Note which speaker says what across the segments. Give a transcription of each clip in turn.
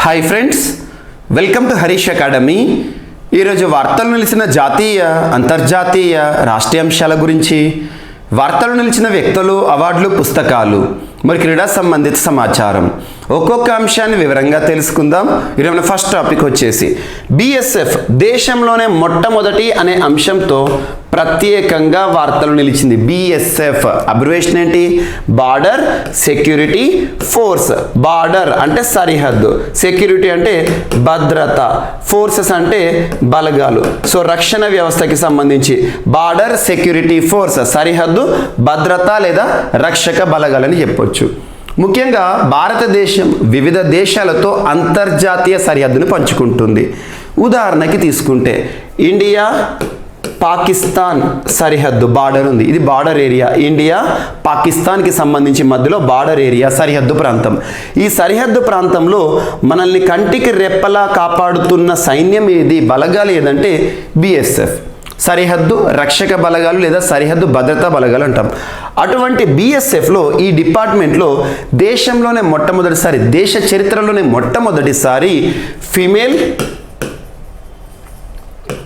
Speaker 1: Hi friends, welcome to Harish academy. ఈరోజు వార్తలు నిలిచిన జాతీయ, అంతర్జాతీయ, రాష్ట్రీయ అంశాల గురించి, వార్తలు నిలిచిన వ్యక్తులు, అవార్డులు, పుస్తకాలు, మరి క్రీడా సంబంధిత సమాచారం ఒక్కొక్క అంశాన్ని వివరంగా తెలుసుకుందాం. ఈరోజు ఫస్ట్ టాపిక్ వచ్చేసి బిఎస్ఎఫ్ దేశంలోనే మొట్టమొదటి అనే అంశంతో ప్రత్యేకంగా వార్తలు నిలిచింది. బిఎస్ఎఫ్ అబ్రివేషన్ ఏంటి? Border security force. బార్డర్ అంటే సరిహద్దు, సెక్యూరిటీ అంటే భద్రత, ఫోర్సెస్ అంటే బలగాలు. సో రక్షణ వ్యవస్థకి సంబంధించి బార్డర్ సెక్యూరిటీ ఫోర్స్, సరిహద్దు భద్రత లేదా రక్షక బలగాలని చెప్పొచ్చు. ముఖ్యంగా భారతదేశం వివిధ దేశాలతో అంతర్జాతీయ సరిహద్దును పంచుకుంటుంది. ఉదాహరణకి తీసుకుంటే ఇండియా పాకిస్తాన్ సరిహద్దు బార్డర్ ఉంది. ఇది బార్డర్ ఏరియా. ఇండియా పాకిస్తాన్కి సంబంధించి మధ్యలో బార్డర్ ఏరియా, సరిహద్దు ప్రాంతం. ఈ సరిహద్దు ప్రాంతంలో మనల్ని కంటికి రెప్పలా కాపాడుతున్న సైన్యం ఏది, బలగాలు ఏదంటే బిఎస్ఎఫ్, సరిహద్దు రక్షక బలగాలు లేదా సరిహద్దు భద్రతా బలగాలు అంటాం. అటువంటి బిఎస్ఎఫ్లో ఈ డిపార్ట్మెంట్లో దేశంలోనే మొట్టమొదటిసారి, దేశ చరిత్రలోనే మొట్టమొదటిసారి ఫీమేల్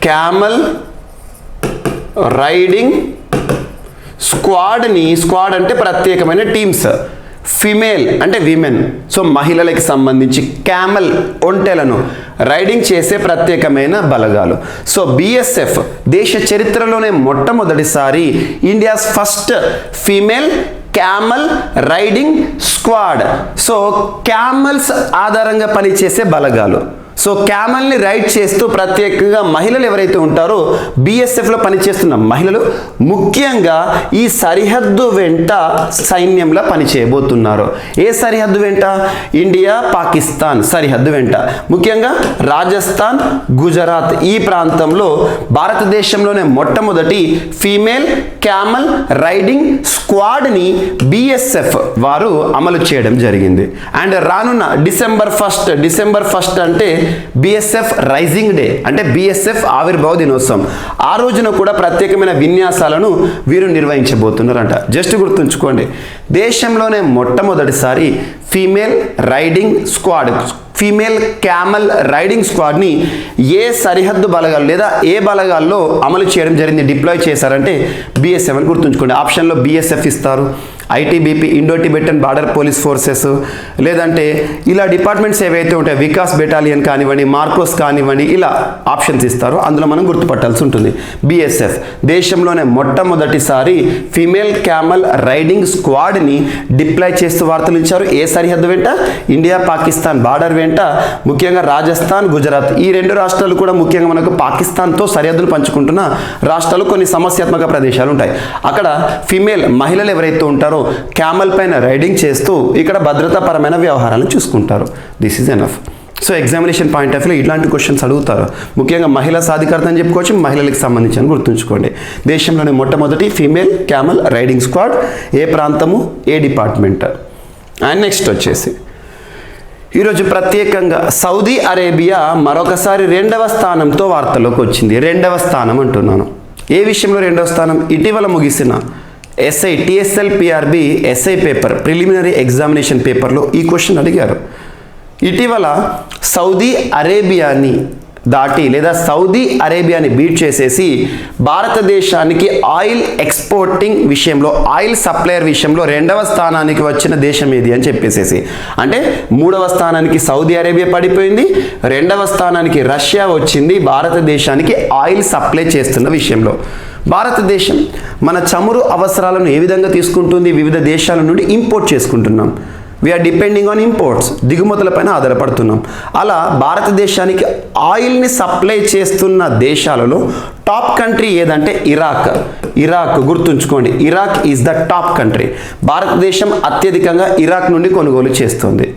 Speaker 1: క్యామల్ రైడింగ్ స్క్వాడ్ని, స్క్వాడ్ అంటే ప్రత్యేకమైన టీమ్స్, ఫిమేల్ అంటే విమెన్, సో మహిళలకి సంబంధించి క్యామల్ ఒంటెలను రైడింగ్ చేసే ప్రత్యేకమైన బలగాలు. సో బిఎస్ఎఫ్ దేశ చరిత్రలోనే మొట్టమొదటిసారి India's first female camel riding squad. So camels ఆధారంగా పనిచేసే బలగాలు. సో క్యామల్ని రైడ్ చేస్తూ ప్రత్యేకంగా మహిళలు ఎవరైతే ఉంటారో బిఎస్ఎఫ్లో పనిచేస్తున్న మహిళలు ముఖ్యంగా ఈ సరిహద్దు వెంట సైన్యంలో పనిచేయబోతున్నారు. ఏ సరిహద్దు వెంట? ఇండియా పాకిస్తాన్ సరిహద్దు వెంట, ముఖ్యంగా రాజస్థాన్, గుజరాత్ ఈ ప్రాంతంలో భారతదేశంలోనే మొట్టమొదటి ఫీమేల్ క్యామల్ రైడింగ్ స్క్వాడ్ని బిఎస్ఎఫ్ వారు అమలు చేయడం జరిగింది. అండ్ రానున్న డిసెంబర్ ఫస్ట్ అంటే బిఎస్ఎఫ్ రైజింగ్ డే, అంటే బిఎస్ఎఫ్ ఆవిర్భావ దినోత్సవం. ఆ రోజున కూడా ప్రత్యేకమైన విన్యాసాలను వీరు నిర్వహించబోతున్నారంట. జస్ట్ గుర్తుంచుకోండి, దేశంలోనే మొట్టమొదటిసారి female riding squad, female camel riding స్క్వాడ్ని ఏ సరిహద్దు బలగాలు లేదా ఏ బలగాల్లో అమలు చేయడం జరిగింది, డిప్లాయ్ చేశారంటే బిఎస్ఎఫ్ అని గుర్తుంచుకోండి. ఆప్షన్లో బిఎస్ఎఫ్ ఇస్తారు, ITBP Indo Tibetan border police forces, లేదంటే ఇలా డిపార్ట్మెంట్స్ ఏవైతే ఉంటాయో వికాస్ బెటాలియన్ కానివ్వండి, మార్కోస్ కానివ్వండి, ఇలా ఆప్షన్స్ ఇస్తారు. అందులో మనం గుర్తుపట్టాల్సి ఉంటుంది. బిఎస్ఎఫ్ దేశంలోనే మొట్టమొదటిసారి ఫీమేల్ క్యామల్ రైడింగ్ స్క్వాడ్ని డిప్లాయ్ చేస్తూ వార్తలు ఇచ్చారు. ఏ సరిహద్దు వెంట? ఇండియా పాకిస్తాన్ బార్డర్ వెంట, ముఖ్యంగా రాజస్థాన్, గుజరాత్ ఈ రెండు రాష్ట్రాలు కూడా ముఖ్యంగా మనకు పాకిస్తాన్తో సరిహద్దులు పంచుకుంటున్న రాష్ట్రాలు. కొన్ని సమస్యాత్మక ప్రదేశాలు ఉంటాయి. అక్కడ ఫీమేల్ మహిళలు ఎవరైతే ఉంటారో క్యామల్ పైన రైడింగ్ చేస్తూ ఇక్కడ భద్రతాపరమైన వ్యవహారాలను చూసుకుంటారు. This is enough. So examination point of view ఇట్లాంటి క్వశ్చన్స్ అడుగుతారు. ముఖ్యంగా మహిళా సాధికారత అని చెప్పుకోవచ్చు, మహిళలకు సంబంధించి అని గుర్తుంచుకోండి. దేశంలోని మొట్టమొదటి ఫీమేల్ క్యామల్ రైడింగ్ స్క్వాడ్, ఏ ప్రాంతము, ఏ డిపార్ట్మెంట్. అండ్ నెక్స్ట్ వచ్చేసి ఈరోజు ప్రత్యేకంగా సౌదీ అరేబియా మరొకసారి 2వ స్థానంతో వార్తల్లోకి వచ్చింది. 2వ స్థానం అంటున్నాను. ఏ విషయంలో 2వ స్థానం? ఇటీవల ముగిసిన SI TSLPRB SI paper, preliminary examination పేపర్లో ఈ క్వశ్చన్ అడిగారు. ఇటీవల సౌదీ అరేబియాని దాటి లేదా సౌదీ అరేబియాని బీట్ చేసేసి భారతదేశానికి ఆయిల్ ఎక్స్పోర్టింగ్ విషయంలో, ఆయిల్ సప్లయర్ విషయంలో 2వ స్థానానికి వచ్చిన దేశం ఏది అని చెప్పేసేసి, అంటే 3వ స్థానానికి సౌదీ అరేబియా పడిపోయింది, 2వ స్థానానికి రష్యా వచ్చింది భారతదేశానికి ఆయిల్ సప్లై చేస్తున్న విషయంలో. భారతదేశం మన చమురు అవసరాలను ఏ విధంగా తీసుకుంటుంది? వివిధ దేశాల నుండి ఇంపోర్ట్ చేసుకుంటున్నాం. వీఆర్ డిపెండింగ్ ఆన్ ఇంపోర్ట్స్, దిగుమతులపైన ఆధారపడుతున్నాం. అలా భారతదేశానికి ఆయిల్ని సప్లై చేస్తున్న దేశాలలో టాప్ కంట్రీ ఏదంటే ఇరాక్. గుర్తుంచుకోండి, Iraq is the top country. భారతదేశం అత్యధికంగా ఇరాక్ నుండి కొనుగోలు చేస్తుంది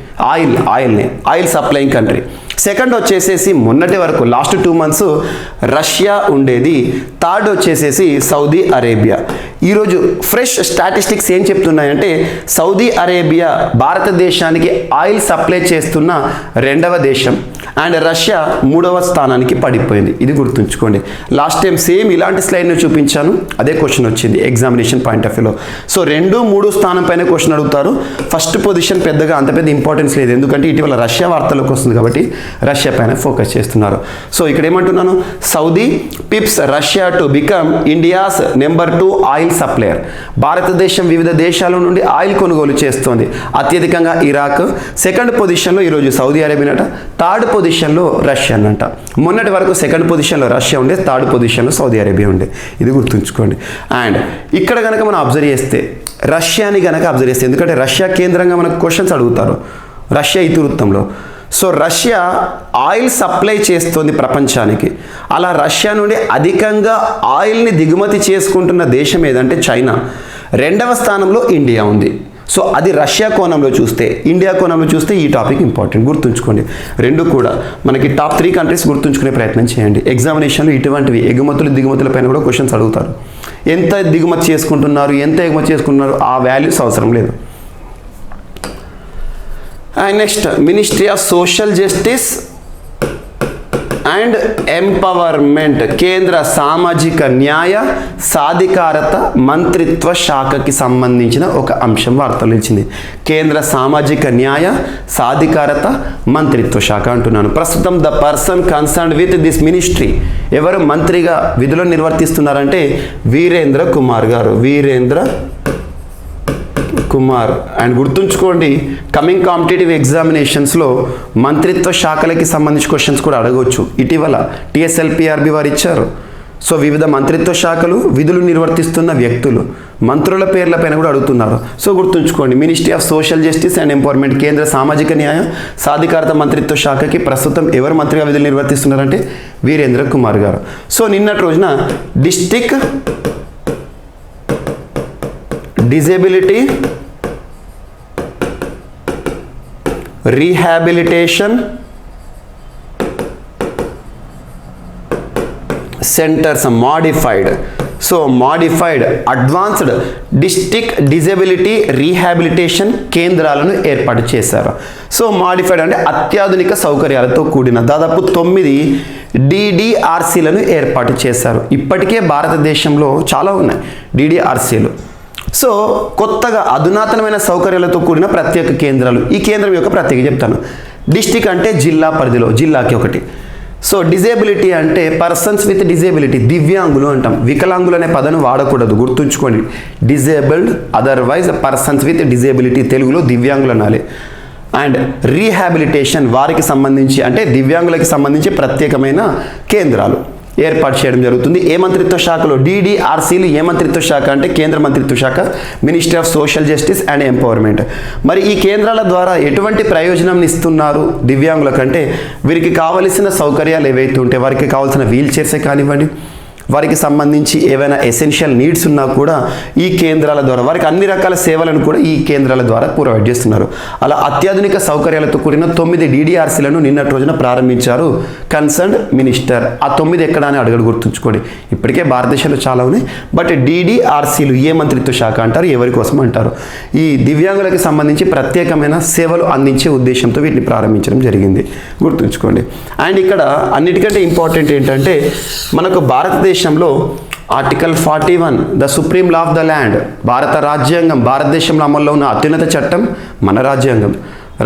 Speaker 1: ఆయిల్ని, ఆయిల్ సప్లయింగ్ కంట్రీ. సెకండ్ వచ్చేసేసి మొన్నటి వరకు లాస్ట్ 2 months రష్యా ఉండేది. థర్డ్ వచ్చేసేసి సౌదీ అరేబియా. ఈరోజు ఫ్రెష్ స్టాటిస్టిక్స్ ఏం చెప్తున్నాయంటే సౌదీ అరేబియా భారతదేశానికి ఆయిల్ సప్లై చేస్తున్న 2వ దేశం అండ్ రష్యా 3వ స్థానానికి పడిపోయింది. ఇది గుర్తుంచుకోండి. లాస్ట్ టైం సేమ్ ఇలాంటి స్లైడ్ని చూపించాను, అదే క్వశ్చన్ వచ్చింది ఎగ్జామినేషన్ పాయింట్ ఆఫ్ వ్యూలో. సో 2, 3 స్థానం పైన క్వశ్చన్ అడుగుతారు. ఫస్ట్ పొజిషన్ పెద్దగా అంత పెద్ద ఇంపార్టెన్స్ లేదు, ఎందుకంటే ఇటీవల రష్యా వార్తల్లోకి వస్తుంది కాబట్టి రష్యా పైన ఫోకస్ చేస్తున్నారు. సో ఇక్కడ ఏమంటున్నాను, Saudi pips Russia to become India's number 2 oil supplier. భారతదేశం వివిధ దేశాల నుండి ఆయిల్ కొనుగోలు చేస్తోంది, అత్యధికంగా ఇరాక్. సెకండ్ పొజిషన్లో ఈరోజు సౌదీ అరేబియా అంట, థర్డ్ పొజిషన్లో రష్యా అంట. మొన్నటి వరకు సెకండ్ పొజిషన్లో రష్యా ఉండే, థర్డ్ పొజిషన్లో సౌదీ అరేబియా ఉండే. ఇది గుర్తుంచుకోండి. అండ్ ఇక్కడ కనుక మనం అబ్జర్వ్ చేస్తే రష్యాని కనుక అబ్జర్వ్ చేస్తే, ఎందుకంటే రష్యా కేంద్రంగా మనకు క్వశ్చన్స్ అడుగుతారు రష్యా ఇతివృత్తంలో. సో రష్యా ఆయిల్ సప్లై చేస్తుంది ప్రపంచానికి. అలా రష్యా నుండి అధికంగా ఆయిల్ని దిగుమతి చేసుకుంటున్న దేశం ఏదంటే చైనా. 2వ స్థానంలో ఇండియా ఉంది. సో అది రష్యా కోణంలో చూస్తే, ఇండియా కోణంలో చూస్తే ఈ టాపిక్ ఇంపార్టెంట్, గుర్తుంచుకోండి. రెండు కూడా మనకి టాప్ 3 కంట్రీస్ గుర్తుంచుకునే ప్రయత్నం చేయండి. ఎగ్జామినేషన్లో ఇటువంటివి ఎగుమతులు దిగుమతుల పైన కూడా క్వశ్చన్స్ అడుగుతారు. ఎంత దిగుమతి చేసుకుంటున్నారు, ఎంత ఎగుమతి చేసుకుంటున్నారు, ఆ వాల్యూస్ అవసరం లేదు. And next ministry of social justice and empowerment, కేంద్ర సామాజిక న్యాయ సాధికారత మంత్రిత్వ శాఖకి సంబంధించిన ఒక అంశం వార్తలు ఇచ్చింది. కేంద్ర సామాజిక న్యాయ సాధికారత మంత్రిత్వ శాఖ అంటున్నాను. ప్రస్తుతం the person concerned with this ministry, ఎవరు మంత్రిగా విధులు నిర్వర్తిస్తున్నారంటే వీరేంద్ర కుమార్ గారు. వీరేంద్ర కుమార్. అండ్ గుర్తుంచుకోండి, కమింగ్ కాంపిటేటివ్ ఎగ్జామినేషన్స్లో మంత్రిత్వ శాఖలకి సంబంధించి క్వశ్చన్స్ కూడా అడగవచ్చు. ఇటీవల TSLPRB వారు ఇచ్చారు. సో వివిధ మంత్రిత్వ శాఖలు విధులు నిర్వర్తిస్తున్న వ్యక్తులు, మంత్రుల పేర్లపైన కూడా అడుగుతున్నారు. సో గుర్తుంచుకోండి, ministry of social justice and empowerment, కేంద్ర సామాజిక న్యాయ సాధికారత మంత్రిత్వ శాఖకి ప్రస్తుతం ఎవరు మంత్రిగా విధులు నిర్వర్తిస్తున్నారంటే వీరేంద్ర కుమార్ గారు. సో నిన్నటి రోజున district disability rehabilitation centres modified. So modified advanced district disability rehabilitation కేంద్రాలను ఏర్పాటు చేశారు. సో మాడిఫైడ్ అంటే అత్యాధునిక సౌకర్యాలతో కూడిన దాదాపు 9 DDRCలను ఏర్పాటు చేశారు. ఇప్పటికే భారతదేశంలో చాలా ఉన్నాయి DDRCలు. సో కొత్తగా అధునాతనమైన సౌకర్యాలతో కూడిన ప్రత్యేక కేంద్రాలు. ఈ కేంద్రం యొక్క ప్రత్యేక చెప్తాను. డిస్ట్రిక్ట్ అంటే జిల్లా పరిధిలో, జిల్లాకి ఒకటి. సో డిజేబిలిటీ అంటే పర్సన్స్ విత్ డిజేబిలిటీ, దివ్యాంగులు అంటాం. వికలాంగులు అనే పదాన్ని వాడకూడదు, గుర్తుంచుకోండి. Disabled otherwise persons with disability, తెలుగులో దివ్యాంగులు అనాలి. అండ్ రీహాబిలిటేషన్, వారికి సంబంధించి అంటే దివ్యాంగులకి సంబంధించి ప్రత్యేకమైన కేంద్రాలు ఏర్పాటు చేయడం జరుగుతుంది. ఏ మంత్రిత్వ శాఖలో? DDRCలు ఏ మంత్రిత్వ శాఖ అంటే కేంద్ర మంత్రిత్వ శాఖ, ministry of social justice and empowerment. మరి ఈ కేంద్రాల ద్వారా ఎటువంటి ప్రయోజనం ఇస్తున్నారు దివ్యాంగులకంటే, వీరికి కావలసిన సౌకర్యాలు ఏవైతే ఉంటే, వారికి కావాల్సిన వీల్ చైర్సే కానివ్వండి, వారికి సంబంధించి ఏవైనా ఎసెన్షియల్ నీడ్స్ ఉన్నా కూడా ఈ కేంద్రాల ద్వారా, వారికి అన్ని రకాల సేవలను కూడా ఈ కేంద్రాల ద్వారా ప్రొవైడ్ చేస్తున్నారు. అలా అత్యాధునిక సౌకర్యాలతో కూడిన 9 DDRCలను నిన్నటి రోజున ప్రారంభించారు కన్సర్న్డ్ మినిస్టర్. ఆ 9 ఎక్కడ అని అడగడు, గుర్తుంచుకోండి. ఇప్పటికే భారతదేశంలో చాలా ఉన్నాయి, బట్ DDRCలు ఏ మంత్రిత్వ శాఖ అంటారు, ఎవరి కోసం అంటారు? ఈ దివ్యాంగులకు సంబంధించి ప్రత్యేకమైన సేవలు అందించే ఉద్దేశంతో వీటిని ప్రారంభించడం జరిగింది, గుర్తుంచుకోండి. అండ్ ఇక్కడ అన్నిటికంటే ఇంపార్టెంట్ ఏంటంటే, మనకు భారతదేశంలో article 41 the supreme law of the land, భారత రాజ్యాంగం, భారతదేశంలో అమల్లో ఉన్న అత్యున్నత చట్టం మన రాజ్యాంగం.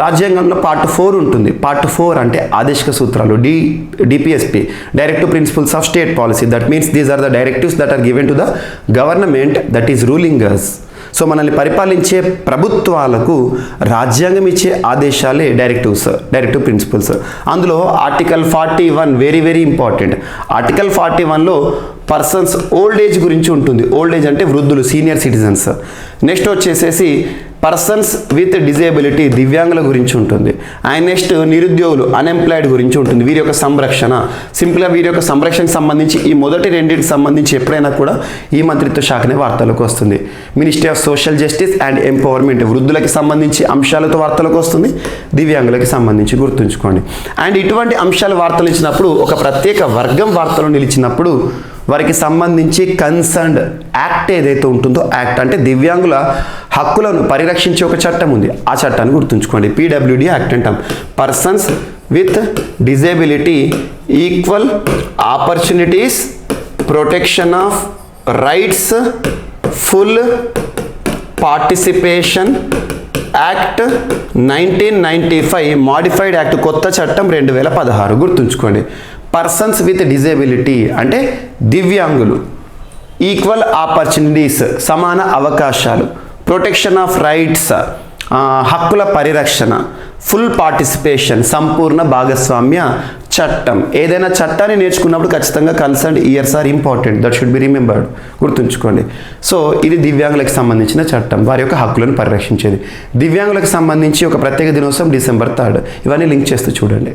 Speaker 1: రాజ్యాంగంలో పార్ట్ 4 ఉంటుంది. పార్ట్ 4 అంటే ఆదేశిక సూత్రాలు, DPSP, directive principles of state policy. That means these are the directives that are given to the government that is ruling us. So మనల్ని పరిపాలించే ప్రభుత్వాలకు రాజ్యాంగం ఇచ్చే ఆదేశాలే డైరెక్టివ్ ప్రిన్సిపల్స్. అందులో article 41 very very important. Article 41లో పర్సన్స్ ఓల్డ్ ఏజ్ గురించి ఉంటుంది. ఓల్డ్ ఏజ్ అంటే వృద్ధులు, సీనియర్ సిటిజన్స్. నెక్స్ట్ వచ్చేసేసి పర్సన్స్ విత్ డిజేబిలిటీ దివ్యాంగుల గురించి ఉంటుంది. అండ్ నెక్స్ట్ నిరుద్యోగులు అన్ఎంప్లాయిడ్ గురించి ఉంటుంది. వీరి యొక్క సంరక్షణ, సింపుల్గా వీరి యొక్క సంరక్షణకు సంబంధించి ఈ మొదటి రెండింటికి సంబంధించి ఎప్పుడైనా కూడా ఈ మంత్రిత్వ శాఖనే వార్తలకు వస్తుంది. Ministry of social justice and empowerment వృద్ధులకి సంబంధించి అంశాలతో వార్తలకు వస్తుంది, దివ్యాంగులకి సంబంధించి గుర్తుంచుకోండి. అండ్ ఇటువంటి అంశాలు వార్తలు ఇచ్చినప్పుడు ఒక ప్రత్యేక వర్గం వార్తలు నిలిచినప్పుడు వారికి సంబంధించి కన్సర్న్డ్ యాక్ట్ ఏదైతే ఉంటుందో, యాక్ట్ అంటే దివ్యాంగుల హక్కులను పరిరక్షించే ఒక చట్టం ఉంది, ఆ చట్టాన్ని గుర్తుంచుకోండి. పీడబ్ల్యూడి యాక్ట్ అంటాం. Persons with disability equal opportunities protection of rights full participation act 1995 modified act కొత్త చట్టం 2016 గుర్తుంచుకోండి. పర్సన్స్ విత్ డిజేబిలిటీ అంటే దివ్యాంగులు, ఈక్వల్ ఆపర్చునిటీస్ సమాన అవకాశాలు, ప్రొటెక్షన్ ఆఫ్ రైట్స్ హక్కుల పరిరక్షణ, ఫుల్ పార్టిసిపేషన్ సంపూర్ణ భాగస్వామ్య చట్టం. ఏదైనా చట్టాన్ని నేర్చుకున్నప్పుడు ఖచ్చితంగా concerned years or important, that should be remembered, గుర్తుంచుకోండి. సో ఇది దివ్యాంగులకు సంబంధించిన చట్టం, వారి యొక్క హక్కులను పరిరక్షించేది. దివ్యాంగులకు సంబంధించి ఒక ప్రత్యేక దినోత్సవం December 3. ఇవన్నీ లింక్ చేస్తూ చూడండి.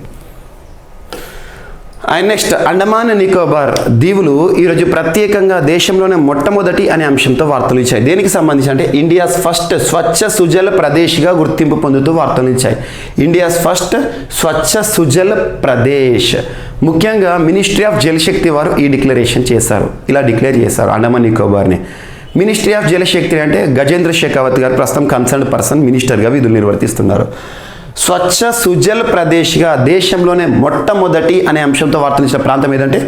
Speaker 1: అండ్ నెక్స్ట్ అండమాన్ నికోబార్ దీవులు ఈరోజు ప్రత్యేకంగా దేశంలోనే మొట్టమొదటి అనే అంశంతో వార్తలు ఇచ్చాయి. దేనికి సంబంధించి అంటే ఇండియాస్ ఫస్ట్ స్వచ్ఛ సుజల ప్రదేశ్గా గుర్తింపు పొందుతూ వార్తలు ఇచ్చాయి. ఇండియాస్ ఫస్ట్ స్వచ్ఛ సుజల ప్రదేశ్. ముఖ్యంగా మినిస్ట్రీ ఆఫ్ జలశక్తి వారు ఈ డిక్లరేషన్ చేశారు, ఇలా డిక్లేర్ చేశారు అండమాన్ నికోబార్ని. మినిస్ట్రీ ఆఫ్ జలశక్తి అంటే గజేంద్ర షెకావత్ గారు ప్రస్తుతం కన్సర్న్డ్ పర్సన్ మినిస్టర్గా విధులు నిర్వర్తిస్తున్నారు. స్వచ్ఛ సుజల్ ప్రదేశ్గా దేశంలోనే మొట్టమొదటి అనే అంశంతో వార్తలు ఇచ్చిన ప్రాంతం ఏదంటే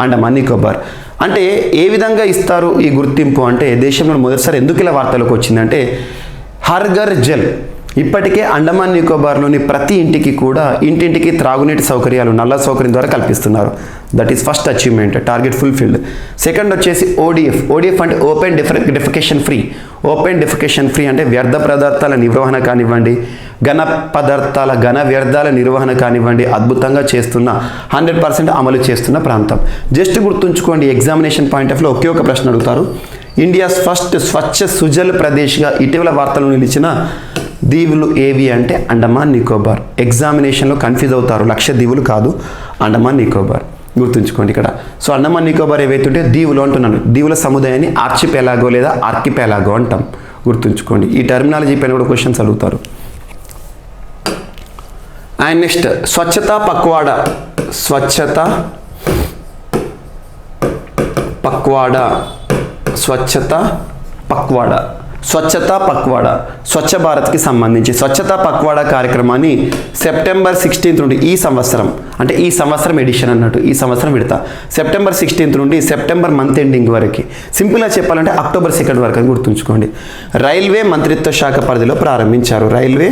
Speaker 1: అండమాన్ నికోబార్. అంటే ఏ విధంగా ఇస్తారు ఈ గుర్తింపు అంటే, దేశంలో మొదటిసారి ఎందుకు ఇలా వార్తలకు వచ్చిందంటే హర్ ఘర్ జల్. ఇప్పటికే అండమాన్ నికోబార్లోని ప్రతి ఇంటికి కూడా ఇంటింటికి త్రాగునీటి సౌకర్యాలు నల్ల సౌకర్యం ద్వారా కల్పిస్తున్నారు. That is first achievement, target fulfilled. Second వచ్చేసి ఓడిఎఫ్. ఓడిఎఫ్ అంటే open defecation free. Open defecation free అంటే వ్యర్థ పదార్థాల నిర్వహణ కానివ్వండి, ఘన వ్యర్థాల నిర్వహణ కానివ్వండి, అద్భుతంగా చేస్తున్న 100% అమలు చేస్తున్న ప్రాంతం. జస్ట్ గుర్తుంచుకోండి, ఎగ్జామినేషన్ పాయింట్ ఆఫ్ లో ఒకే ఒక ప్రశ్న అడుగుతారు. ఇండియాస్ ఫస్ట్ స్వచ్ఛ సుజల్ ప్రదేశ్గా ఇటీవల వార్తలు నిలిచిన దీవులు ఏవి అంటే అండమాన్ నికోబార్. ఎగ్జామినేషన్లో కన్ఫ్యూజ్ అవుతారు, లక్షద్వీపులు కాదు, అండమాన్ నికోబార్ గుర్తుంచుకోండి ఇక్కడ. సో అండమాన్ నికోబార్ ఏవైతుంటే దీవులు అంటున్నాను, దీవుల సముదాయాన్ని ఆర్చిపెలాగో లేదా ఆర్కిపెలాగో అంటాం, గుర్తుంచుకోండి. ఈ టర్మినాలజీ పైన కూడా క్వశ్చన్స్ అడుగుతారు. అండ్ నెక్స్ట్ స్వచ్ఛతా పక్వాడా. స్వచ్ఛతా పక్వాడా, స్వచ్ఛతా పక్వాడా, స్వచ్ఛతా పక్వాడా, స్వచ్ఛ భారత్కి సంబంధించి స్వచ్ఛతా పక్వాడా కార్యక్రమాన్ని September 16 నుండి ఈ సంవత్సరం, అంటే ఈ సంవత్సరం ఎడిషన్ అన్నట్టు, ఈ సంవత్సరం విడతా September 16 నుండి సెప్టెంబర్ మంత్ ఎండింగ్ వరకు, సింపుల్గా చెప్పాలంటే October 2 వరకు అని గుర్తుంచుకోండి. రైల్వే మంత్రిత్వ శాఖ పరిధిలో ప్రారంభించారు. రైల్వే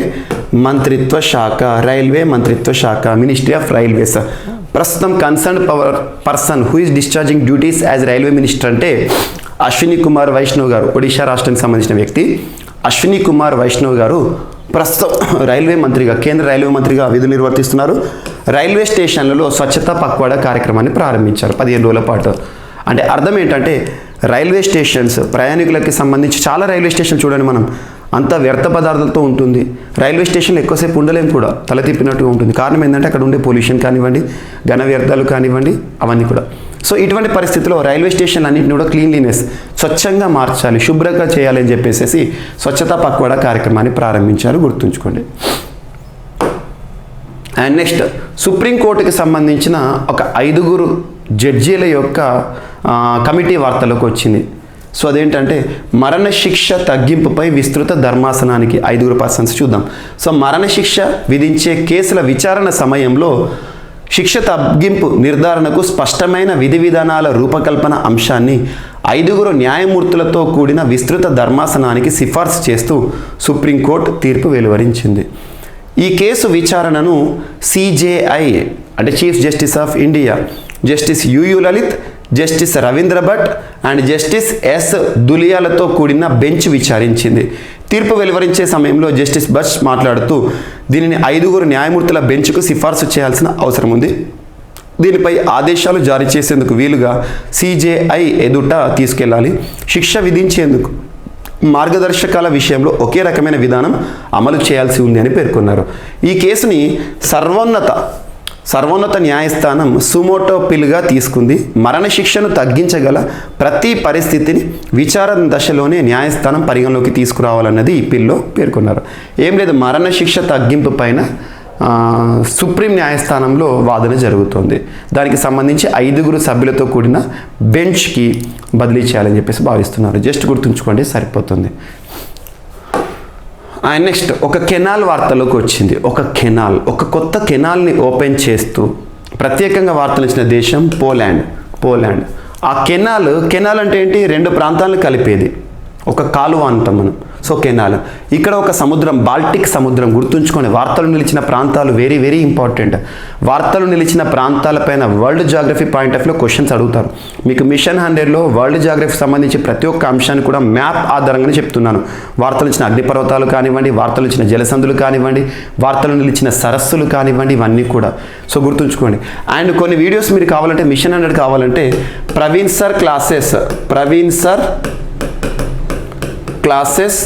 Speaker 1: మంత్రిత్వ శాఖ, మినిస్ట్రీ ఆఫ్ రైల్వేస్. ప్రస్తుతం concerned person who is discharging duties as railway minister అంటే అశ్విని కుమార్ వైష్ణవ్ గారు, ఒడిశా రాష్ట్రానికి సంబంధించిన వ్యక్తి. అశ్విని కుమార్ వైష్ణవ్ గారు ప్రస్తుతం రైల్వే మంత్రిగా, కేంద్ర రైల్వే మంత్రిగా విధులు నిర్వర్తిస్తున్నారు. రైల్వే స్టేషన్లలో స్వచ్ఛతా పక్వాడా కార్యక్రమాన్ని ప్రారంభించారు 15 రోజుల పాటు. అంటే అర్థం ఏంటంటే రైల్వే స్టేషన్స్, ప్రయాణికులకి సంబంధించి చాలా రైల్వే స్టేషన్ చూడండి, మనం అంత వ్యర్థ పదార్థాలతో ఉంటుంది. రైల్వే స్టేషన్లో ఎక్కువసేపు ఉండలేం కూడా, తల తిప్పినట్టుగా ఉంటుంది. కారణం ఏంటంటే అక్కడ ఉండే పొల్యూషన్ కానివ్వండి, ఘన వ్యర్థాలు కానివ్వండి, అవన్నీ కూడా. సో ఇటువంటి పరిస్థితుల్లో రైల్వే స్టేషన్ అన్నింటినీ కూడా క్లీన్లీనెస్, స్వచ్ఛంగా మార్చాలి, శుభ్రంగా చేయాలి అని చెప్పేసి స్వచ్ఛతా పక్వాడా కార్యక్రమాన్ని ప్రారంభించారు, గుర్తుంచుకోండి. అండ్ నెక్స్ట్ సుప్రీంకోర్టుకి సంబంధించిన ఒక 5 జడ్జీల యొక్క కమిటీ వార్తలకు వచ్చింది. సో అదేంటంటే మరణశిక్ష తగ్గింపుపై విస్తృత ధర్మాసనానికి 5 పర్సన్స్ చూద్దాం. సో మరణశిక్ష విధించే కేసుల విచారణ సమయంలో శిక్ష తగ్గింపు నిర్ధారణకు స్పష్టమైన విధి విధానాల రూపకల్పన అంశాన్ని 5 న్యాయమూర్తులతో కూడిన విస్తృత ధర్మాసనానికి సిఫార్సు చేస్తూ సుప్రీంకోర్టు తీర్పు వెలువరించింది. ఈ కేసు విచారణను సిజేఐ అంటే chief justice of India, justice U U Lalit, justice Ravindra Bhat and justice S దులియాలతో కూడిన బెంచ్ విచారించింది. తీర్పు వెలువరించే సమయంలో జస్టిస్ భట్ మాట్లాడుతూ దీనిని 5 న్యాయమూర్తుల బెంచ్కు సిఫార్సు చేయాల్సిన అవసరం ఉంది. దీనిపై ఆదేశాలు జారీ చేసేందుకు వీలుగా సిజేఐ ఎదుట తీసుకెళ్లాలి. శిక్ష విధించేందుకు మార్గదర్శకాల విషయంలో ఒకే రకమైన విధానం అమలు చేయాల్సి ఉంది అని పేర్కొన్నారు. ఈ కేసుని సర్వోన్నత న్యాయస్థానం సుమోటో పిల్గా తీసుకుంది. మరణశిక్షను తగ్గించగల ప్రతి పరిస్థితిని విచారణ దశలోనే న్యాయస్థానం పరిగణలోకి తీసుకురావాలన్నది ఈ పిల్లో పేర్కొన్నారు. ఏం లేదు, మరణశిక్ష తగ్గింపు పైన సుప్రీం న్యాయస్థానంలో వాదన జరుగుతుంది. దానికి సంబంధించి 5 సభ్యులతో కూడిన బెంచ్కి బదిలీ చేయాలని చెప్పేసి భావిస్తున్నారు. జస్ట్ గుర్తుంచుకోండి, సరిపోతుంది. అండ్ నెక్స్ట్ ఒక కెనాల్ వార్తలోకి వచ్చింది. ఒక కొత్త కెనాల్ని ఓపెన్ చేస్తూ ప్రత్యేకంగా వార్తలు ఇచ్చిన దేశం పోలాండ్. ఆ కెనాల్ అంటే ఏంటి? 2 ప్రాంతాలను కలిపేది, ఒక కాలువ అంటాం మనం. So canal. ఇక్కడ ఒక సముద్రం, బాల్టిక్ సముద్రం. గుర్తుంచుకోండి, వార్తలు నిలిచిన ప్రాంతాలు వెరీ వెరీ ఇంపార్టెంట్. వార్తలు నిలిచిన ప్రాంతాలపైన వరల్డ్ జాగ్రఫీ పాయింట్ ఆఫ్ వ్యూలో క్వశ్చన్స్ అడుగుతారు. మీకు మిషన్ 100లో వరల్డ్ జాగ్రఫీ సంబంధించి ప్రతి ఒక్క అంశాన్ని కూడా మ్యాప్ ఆధారంగానే చెప్తున్నాను. వార్తలు ఇచ్చిన అగ్నిపర్వతాలు కానివ్వండి, వార్తలు ఇచ్చిన జలసంధులు కానివ్వండి, వార్తలు నిలిచిన సరస్సులు కానివ్వండి, ఇవన్నీ కూడా. సో గుర్తుంచుకోండి. అండ్ కొన్ని వీడియోస్ మీరు కావాలంటే, మిషన్ 100 కావాలంటే ప్రవీణ్ సర్ క్లాసెస్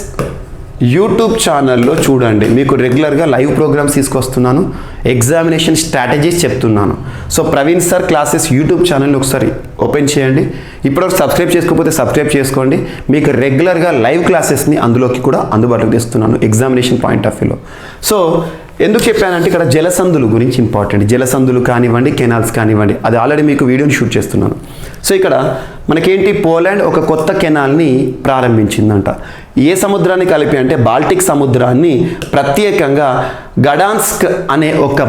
Speaker 1: యూట్యూబ్ ఛానల్లో చూడండి. మీకు రెగ్యులర్గా లైవ్ ప్రోగ్రామ్స్ తీసుకొస్తున్నాను, ఎగ్జామినేషన్ స్ట్రాటజీస్ చెప్తున్నాను. So Praveen sir classes YouTube ఛానల్ని ఒకసారి ఓపెన్ చేయండి. ఇప్పటివరకు సబ్స్క్రైబ్ చేసుకోకపోతే సబ్స్క్రైబ్ చేసుకోండి. మీకు రెగ్యులర్గా లైవ్ క్లాసెస్ని అందులోకి కూడా అందుబాటులోకి తెస్తున్నాను ఎగ్జామినేషన్ పాయింట్ ఆఫ్ వ్యూలో. సో ఎందుకు చెప్పానంటే ఇక్కడ జలసంధులు గురించి ఇంపార్టెంట్. జలసంధులు కానివ్వండి, కెనాల్స్ కానివ్వండి, అది ఆల్రెడీ మీకు వీడియోని షూట్ చేస్తున్నాను. సో ఇక్కడ మనకేంటి, పోలాండ్ ఒక కొత్త కెనాల్ని ప్రారంభించిందంట. ఏ సముద్రాన్ని కలిపి అంటే బాల్టిక్ సముద్రాన్ని ప్రత్యేకంగా గడాన్స్క్ అనే ఒక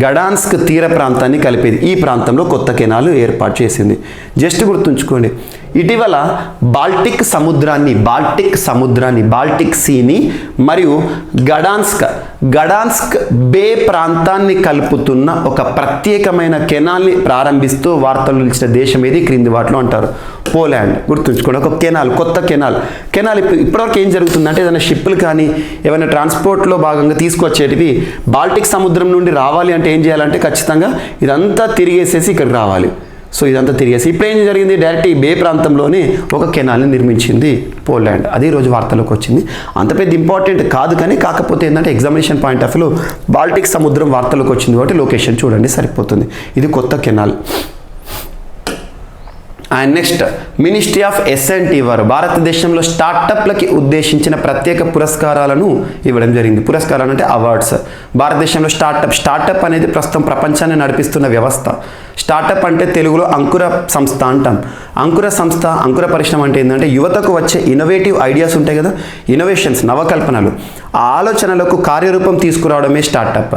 Speaker 1: గడాన్స్క్ తీర ప్రాంతాన్ని కలిపేది. ఈ ప్రాంతంలో కొత్త కెనాల్ ఏర్పాటు చేసింది. జస్ట్ గుర్తుంచుకోండి, ఇటీవల బాల్టిక్ సముద్రాన్ని బాల్టిక్ సీని మరియు గడాన్స్క్ బే ప్రాంతాన్ని కలుపుతున్న ఒక ప్రత్యేకమైన కెనాల్ని ప్రారంభిస్తూ వార్తలు నిలిచిన దేశం ఏది క్రింది వాటిలో అంటారు? పోలాండ్. గుర్తుంచుకోండి, ఒక కొత్త కెనాల్. ఇప్పటివరకు ఏం జరుగుతుందంటే ఏదైనా షిప్పులు కానీ ఏమైనా ట్రాన్స్పోర్ట్లో భాగంగా తీసుకొచ్చేటివి బాల్టిక్ సముద్రం నుండి రావాలి అంటే ఏం చేయాలంటే ఖచ్చితంగా ఇదంతా తిరిగేసేసి ఇక్కడికి రావాలి. సో ఇదంతా తిరిగేసి ఇప్పుడు ఏం జరిగింది, డైరెక్ట్ ఈ బే ప్రాంతంలోనే ఒక కెనాల్ని నిర్మించింది పోలాండ్. అది ఈరోజు వార్తలోకి వచ్చింది. అంత పెద్ద ఇంపార్టెంట్ కాదు, కానీ కాకపోతే ఏంటంటే ఎగ్జామినేషన్ పాయింట్ ఆఫ్ వ్యూలో బాల్టిక్ సముద్రం వార్తలోకి వచ్చింది కాబట్టి లొకేషన్ చూడండి, సరిపోతుంది. ఇది కొత్త canal. And next ministry of S&T వారు భారతదేశంలో స్టార్టప్లకి ఉద్దేశించిన ప్రత్యేక పురస్కారాలను ఇవ్వడం జరిగింది. పురస్కారాలు అంటే అవార్డ్స్. భారతదేశంలో స్టార్టప్ అనేది ప్రస్తుతం ప్రపంచాన్ని నడిపిస్తున్న వ్యవస్థ. స్టార్టప్ అంటే తెలుగులో అంకుర సంస్థ అంటాం. అంకుర పరిశ్రమ అంటే ఏంటంటే యువతకు వచ్చే ఇన్నోవేటివ్ ఐడియాస్ ఉంటాయి కదా, ఇన్నోవేషన్స్, నవకల్పనలు, ఆ ఆలోచనలకు కార్యరూపం తీసుకురావడమే స్టార్టప్.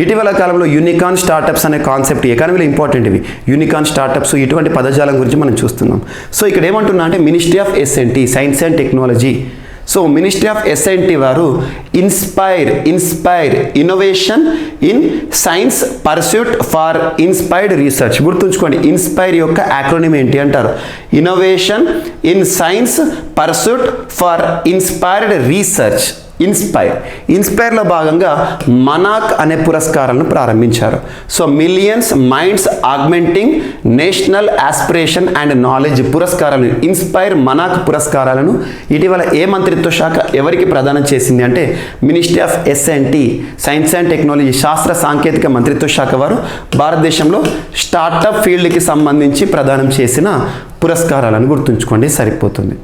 Speaker 1: ఇటీవల కాలంలో యూనికార్న్ స్టార్టప్స్ అనే కాన్సెప్ట్ ఎకానమీలో ఇంపార్టెంట్. ఇవి యూనికార్న్ స్టార్టప్స్, ఇటువంటి పదజాలం గురించి మనం చూస్తున్నాం. సో ఇక్కడ ఏమంటున్నా అంటే ministry of S&T, science and technology. So ministry of S&T వారు INSPIRE innovation in science pursuit for inspired research. గుర్తుంచుకోండి, ఇన్స్పైర్ యొక్క యాక్రోనిమ్ ఏంటి అంటారు? Innovation in science pursuit for inspired research. ఇన్స్పైర్లో భాగంగా మనాక్ అనే పురస్కారాలను ప్రారంభించారు. So millions minds augmenting national aspiration and knowledge పురస్కారాలను, ఇన్స్పైర్ మనాక్ పురస్కారాలను ఇటీవల ఏ మంత్రిత్వ శాఖ ఎవరికి ప్రదానం చేసింది అంటే ministry of S&T, science and technology, శాస్త్ర సాంకేతిక మంత్రిత్వ శాఖ వారు భారతదేశంలో స్టార్టప్ ఫీల్డ్కి సంబంధించి ప్రదానం చేసిన పురస్కారాలను గుర్తుంచుకోండి, సరిపోతుంది.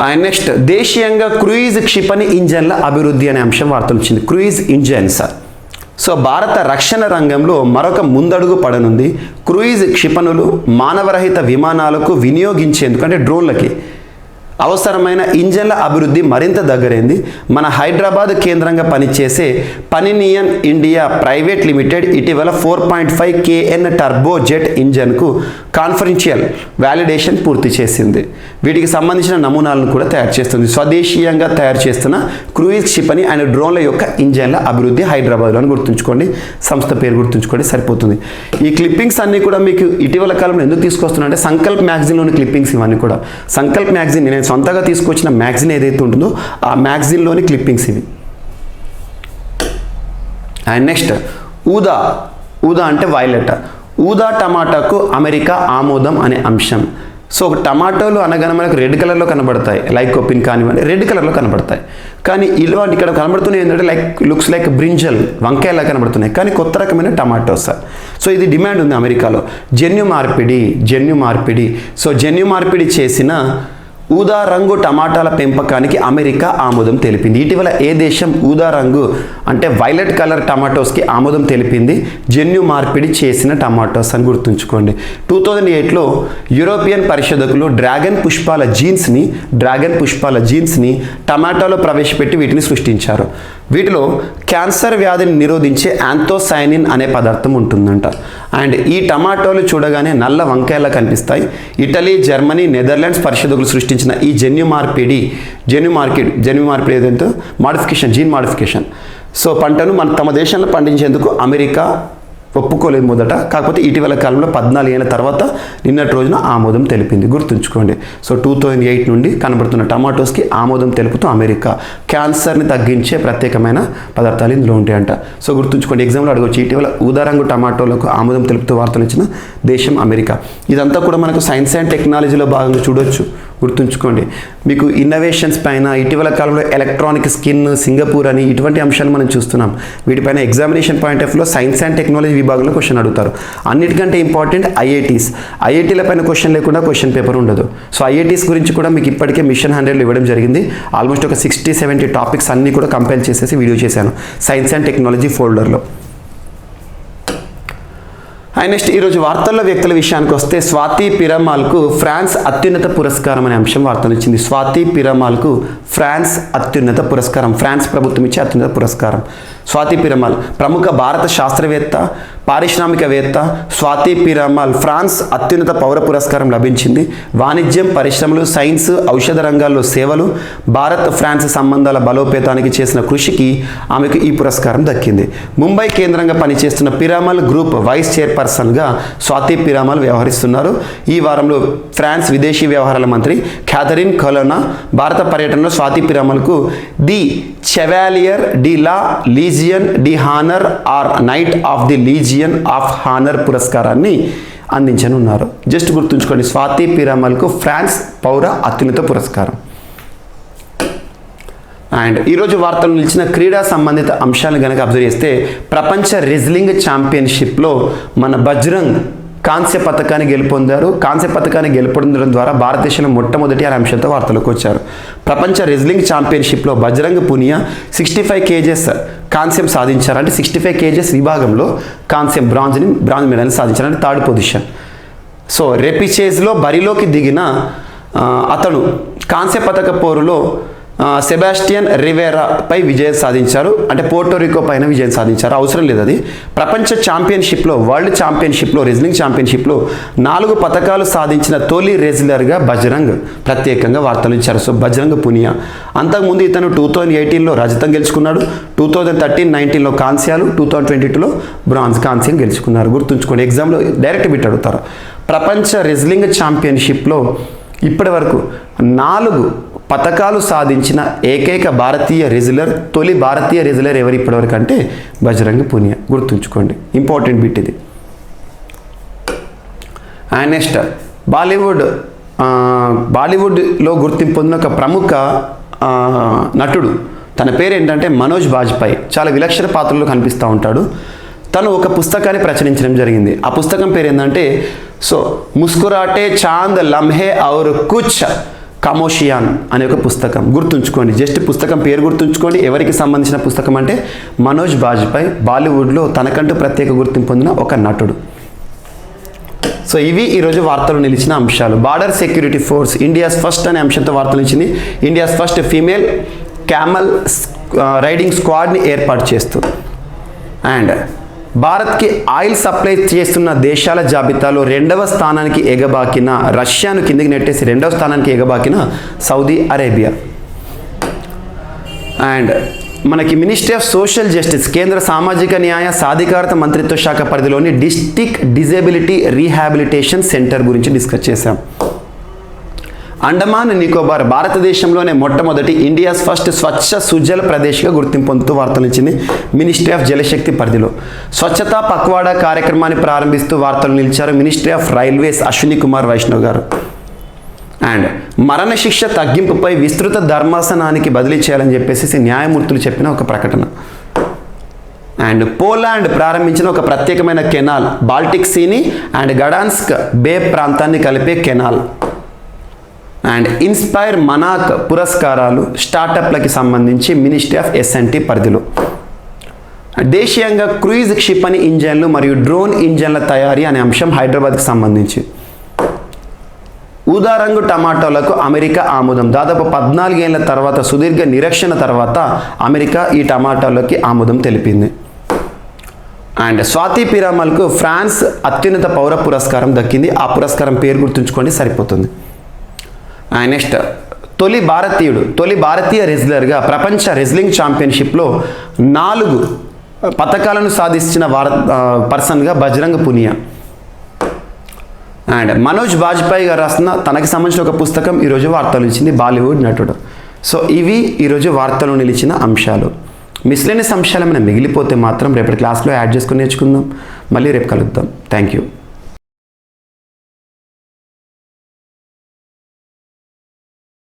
Speaker 1: అండ్ నెక్స్ట్ దేశీయంగా క్రూయిజ్ క్షిపణి ఇంజన్ల అభివృద్ధి అనే అంశం వార్తలు వచ్చింది. Cruise engines. సో భారత రక్షణ రంగంలో మరొక ముందడుగు పడనుంది. క్రూయిజ్ క్షిపణులు మానవరహిత విమానాలకు వినియోగించేందుకు అంటే డ్రోన్లకి అవసరమైన ఇంజన్ల అభివృద్ధి మరింత దగ్గరైంది. మన హైదరాబాద్ కేంద్రంగా పనిచేసే పనినియన్ ఇండియా ప్రైవేట్ లిమిటెడ్ ఇటీవల 4.5 kN టర్బో జెట్ ఇంజన్కు కాన్ఫరెన్షియల్ వ్యాలిడేషన్ పూర్తి చేసింది. వీటికి సంబంధించిన నమూనాలను కూడా తయారు చేస్తుంది. స్వదేశీయంగా తయారు చేస్తున్న క్రూయిజ్ క్షిపణి అండ్ డ్రోన్ల యొక్క ఇంజన్ల అభివృద్ధి హైదరాబాద్లో అని గుర్తుంచుకోండి, సంస్థ పేరు గుర్తుంచుకోండి, సరిపోతుంది. ఈ క్లిప్పింగ్స్ అన్నీ కూడా మీకు ఇటీవల కాలంలో ఎందుకు తీసుకొస్తున్నా అంటే సంకల్ప్ మ్యాగజైన్లోని క్లిప్పింగ్స్ ఇవన్నీ కూడా. సంకల్ప్ మ్యాగజైన్ నేను సొంతగా తీసుకొచ్చిన మ్యాగజైన్ ఏదైతే ఉంటుందో ఆ మ్యాగజైన్లోని క్లిప్పింగ్స్ ఇవి. అండ్ నెక్స్ట్ ఊదా అంటే వైలెట్. ఊదా టమాటాకు అమెరికా ఆమోదం అనే అంశం. సో టమాటోలు అనగానే మనకు రెడ్ కలర్లో కనబడతాయి, లైకోపిన్ కానివ్వండి రెడ్ కలర్లో కనబడతాయి. కానీ ఇలాంటి ఇక్కడ కనబడుతున్నాయి ఏంటంటే లుక్స్ లైక్ బ్రింజల్, వంకాయలా కనబడుతున్నాయి, కానీ కొత్త రకమైన టమాటోస్. సో ఇది డిమాండ్ ఉంది అమెరికాలో. జన్యు మార్పిడి. సో జన్యు మార్పిడి చేసిన ఊదా రంగు టమాటాల పెంపకానికి అమెరికా ఆమోదం తెలిపింది. ఇటీవల ఏ దేశం ఊదా రంగు అంటే వైలెట్ కలర్ టమాటోస్కి ఆమోదం తెలిపింది? జన్యు మార్పిడి చేసిన టమాటోస్ అని గుర్తుంచుకోండి. 2008లో యూరోపియన్ పరిశోధకులు డ్రాగన్ పుష్పాల జీన్స్ని టమాటోలో ప్రవేశపెట్టి వీటిని సృష్టించారు. వీటిలో క్యాన్సర్ వ్యాధిని నిరోధించే యాంథోసైనిన్ అనే పదార్థం ఉంటుందంట. అండ్ ఈ టమాటోలు చూడగానే నల్ల వంకాయలా కనిపిస్తాయి. ఇటలీ, జర్మనీ, నెదర్లాండ్స్ పరిశోధకులు సృష్టించిన ఈ జన్యు మార్పిడి ఏదంటే జీన్ మాడిఫికేషన్. సో పంటను తమ దేశంలో పండించేందుకు అమెరికా ఒప్పుకోలేదు మొదట. కాకపోతే ఇటీవల కాలంలో 14 ఏళ్ళ తర్వాత నిన్నటి రోజున ఆమోదం తెలిపింది. గుర్తుంచుకోండి. సో 2008 నుండి కనబడుతున్న టమాటోస్కి ఆమోదం తెలుపుతూ అమెరికా క్యాన్సర్ని తగ్గించే ప్రత్యేకమైన పదార్థాలు ఇందులో ఉంటాయంట. సో గుర్తుంచుకోండి, ఎగ్జామ్లో అడగవచ్చు. ఇటీవల ఊదారంగు టమాటోలకు ఆమోదం తెలుపుతూ వార్తలు ఇచ్చిన దేశం అమెరికా. ఇదంతా కూడా మనకు సైన్స్ అండ్ టెక్నాలజీలో భాగంగా చూడొచ్చు. గుర్తుంచుకోండి, మీకు ఇన్నోవేషన్స్ పైన ఇటీవల కాలంలో ఎలక్ట్రానిక్ స్కిన్, సింగపూర్ అని ఇటువంటి అంశాలు మనం చూస్తున్నాం. వీటిపైన ఎగ్జామినేషన్ పాయింట్ ఆఫ్ వ్యూలో సైన్స్ అండ్ టెక్నాలజీ విభాగంలో క్వశ్చన్ అడుగుతారు. అన్నిటికంటే ఇంపార్టెంట్ ఐఐటీల పైన క్వశ్చన్ లేకుండా క్వశ్చన్ పేపర్ ఉండదు. సో ఐఐటీస్ గురించి కూడా మీకు ఇప్పటికే మిషన్ 100లో ఇవ్వడం జరిగింది. ఆల్మోస్ట్ ఒక 60-70 టాపిక్స్ అన్నీ కూడా కంపైల్ చేసేసి వీడియో చేశాను సైన్స్ అండ్ టెక్నాలజీ ఫోల్డర్లో. అండ్ నెక్స్ట్ ఈరోజు వార్తల్లో వ్యక్తుల విషయానికి వస్తే స్వాతి పిరమాల్కు ఫ్రాన్స్ అత్యున్నత పురస్కారం అనే అంశం వార్తలు ఇచ్చింది. స్వాతి పిరమాల్కు ఫ్రాన్స్ అత్యున్నత పురస్కారం, ఫ్రాన్స్ ప్రభుత్వం ఇచ్చే అత్యున్నత పురస్కారం. స్వాతి పిరమాల్ ప్రముఖ భారత శాస్త్రవేత్త, పారిశ్రామికవేత్త స్వాతి పిరమాల్ ఫ్రాన్స్ అత్యున్నత పౌర పురస్కారం లభించింది. వాణిజ్యం, పరిశ్రమలు, సైన్స్, ఔషధ రంగాల్లో సేవలు, భారత్ ఫ్రాన్స్ సంబంధాల బలోపేతానికి చేసిన కృషికి ఆమెకు ఈ పురస్కారం దక్కింది. ముంబై కేంద్రంగా పనిచేస్తున్న పిరమాల్ గ్రూప్ వైస్ చైర్పర్సన్గా స్వాతి పిరమాల్ వ్యవహరిస్తున్నారు. ఈ వారంలో ఫ్రాన్స్ విదేశీ వ్యవహారాల మంత్రి క్యాథరిన్ కొలోనా భారత పర్యటనలో స్వాతి పిరమాల్కు the Chevalier de la Legion d' Honneur or Knight of the Legion of Honour పురస్కారాన్ని అందించనున్నారు. జస్ట్ గుర్తుంచుకోండి, స్వాతి పిరమాల్కు ఫ్రాన్స్ పౌర అత్యున్నత పురస్కారం. అండ్ ఈరోజు వార్తలు నిలిచిన క్రీడా సంబంధిత అంశాలను కనుక అబ్జర్వ్ చేస్తే ప్రపంచ రెజ్లింగ్ ఛాంపియన్షిప్లో మన బజ్రంగ్ కాంస్య పథకాన్ని గెలుపొందారు. కాంస్య పథకాన్ని గెలుపొందడం ద్వారా భారతదేశంలో మొట్టమొదటి అనే అంశంతో వార్తలకు వచ్చారు. ప్రపంచ రెజ్లింగ్ ఛాంపియన్షిప్లో బజరంగ్ పునియా 65 kgs కాంస్యం సాధించారు. అంటే 65 kgs విభాగంలో కాంస్యం బ్రాంజ్ మెడల్ని సాధించారు, అంటే 3rd పొజిషన్. సో రెపిచేజ్లో బరిలోకి దిగిన అతడు కాంస్య పథక పోరులో సెబాస్టియన్ రివేరా పై విజయం సాధించారు. అంటే పోర్టోరికో పైన విజయం సాధించారు. అవసరం లేదు అది. ప్రపంచ ఛాంపియన్షిప్లో, వరల్డ్ ఛాంపియన్షిప్లో, రెజ్లింగ్ ఛాంపియన్షిప్లో 4 పథకాలు సాధించిన తొలి రెజ్లర్గా బజరంగ్ ప్రత్యేకంగా వార్తలు ఇచ్చారు. సో బజరంగ్ పునియా అంతకుముందు ఇతను 2018లో రజతం గెలుచుకున్నాడు, 2013-19లో కాంస్యాలు, 2022లో కాంస్యం గెలుచుకున్నారు. గుర్తుంచుకోండి, ఎగ్జామ్లో డైరెక్ట్ బిట్ అడుగుతారు. ప్రపంచ రెజ్లింగ్ ఛాంపియన్షిప్లో ఇప్పటి వరకు 4 పథకాలు సాధించిన ఏకైక భారతీయ రెజ్లర్, తొలి భారతీయ రెజ్లర్ ఎవరు ఇప్పటివరకు అంటే బజరంగ్ పునియా. గుర్తుంచుకోండి, ఇంపార్టెంట్ బిట్ ఇది. అండ్ నెక్స్ట్ బాలీవుడ్లో గుర్తింపు పొందిన ఒక ప్రముఖ నటుడు, తన పేరు ఏంటంటే మనోజ్ బాజ్పాయ్. చాలా విలక్షణ పాత్రలో కనిపిస్తూ ఉంటాడు. తను ఒక పుస్తకాన్ని ప్రచురించడం జరిగింది. ఆ పుస్తకం పేరు ఏంటంటే ముస్కురాటే చాంద్ లమ్హే ఔర్ కుచ్ కమోషియాన్ అనే ఒక పుస్తకం. గుర్తుంచుకోండి, జస్ట్ పుస్తకం పేరు గుర్తుంచుకోండి. ఎవరికి సంబంధించిన పుస్తకం అంటే మనోజ్ బాజ్పాయ్, బాలీవుడ్లో తనకంటూ ప్రత్యేక గుర్తింపు పొందిన ఒక నటుడు. సో ఇవి ఈరోజు వార్తలు నిలిచిన అంశాలు. Border security force India's first అనే అంశంతో వార్తలు ఇచ్చింది. India's first female camel riding స్క్వాడ్ని ఏర్పాటు చేస్తూ. అండ్ భారత్కి ఆయిల్ సప్లై చేస్తున్న దేశాల జాబితాలో 2వ స్థానానికి ఎగబాకిన రష్యాను కిందికి నెట్టేసి 2వ స్థానానికి ఎగబాకిన సౌదీ అరేబియా. అండ్ మనకి మినిస్ట్రీ ఆఫ్ సోషల్ జస్టిస్, కేంద్ర సామాజిక న్యాయ సాధికారత మంత్రిత్వ శాఖ పరిధిలోని డిస్ట్రిక్ట్ డిజేబిలిటీ రీహాబిలిటేషన్ సెంటర్ గురించి డిస్కస్ చేశాం. అండమాన్ నికోబార్ భారతదేశంలోనే మొట్టమొదటి ఇండియాస్ ఫస్ట్ స్వచ్ఛ సుజల ప్రదేశ్గా గుర్తింపు పొందుతూ వార్తలు ఇచ్చింది మినిస్ట్రీ ఆఫ్ జలశక్తి పరిధిలో. స్వచ్ఛతా పక్వాడా కార్యక్రమాన్ని ప్రారంభిస్తూ వార్తలు నిలిచారు ministry of railways Ashwini Kumar Vaishnaw గారు. అండ్ మరణశిక్ష తగ్గింపుపై విస్తృత ధర్మాసనానికి బదిలీ చేయాలని చెప్పేసి న్యాయమూర్తులు చెప్పిన ఒక ప్రకటన. అండ్ పోలాండ్ ప్రారంభించిన ఒక ప్రత్యేకమైన కెనాల్, బాల్టిక్ సీని అండ్ గడాన్స్క్ బే ప్రాంతాన్ని కలిపే కెనాల్. అండ్ ఇన్స్పైర్ మనాక్ పురస్కారాలు స్టార్టప్లకి సంబంధించి మినిస్ట్రీ ఆఫ్ S&T పరిధిలో. దేశీయంగా క్రూయిజ్ క్షిపణి ఇంజన్లు మరియు డ్రోన్ ఇంజన్ల తయారీ అనే అంశం హైదరాబాద్కి సంబంధించి. ఊదా రంగు టమాటోలకు అమెరికా ఆమోదం. దాదాపు 14 ఏళ్ల తర్వాత, సుదీర్ఘ నిరీక్షణ తర్వాత అమెరికా ఈ టమాటోలకి ఆమోదం తెలిపింది. అండ్ స్వాతి పిరామల్కు ఫ్రాన్స్ అత్యున్నత పౌర పురస్కారం దక్కింది. ఆ పురస్కారం పేరు గుర్తుంచుకోండి సరిపోతుంది. అండ్ నెక్స్ట్ తొలి భారతీయ రెజ్లర్గా ప్రపంచ రెజ్లింగ్ ఛాంపియన్షిప్లో 4 పతకాలను సాధించిన పర్సన్గా బజరంగ్ పునియా. అండ్ మనోజ్ బాజ్పేయి గారు రాసిన తనకి సంబంధించిన ఒక పుస్తకం ఈరోజు వార్తలు నిలిచింది, బాలీవుడ్ నటుడు. సో ఇవి ఈరోజు వార్తలు నిలిచిన అంశాలు. మిస్లేనియస్ అంశాలు ఏమైనా మిగిలిపోతే మాత్రం రేపటి క్లాస్లో యాడ్ చేసుకుని నేర్చుకుందాం. మళ్ళీ రేపు కలుద్దాం. Thank you.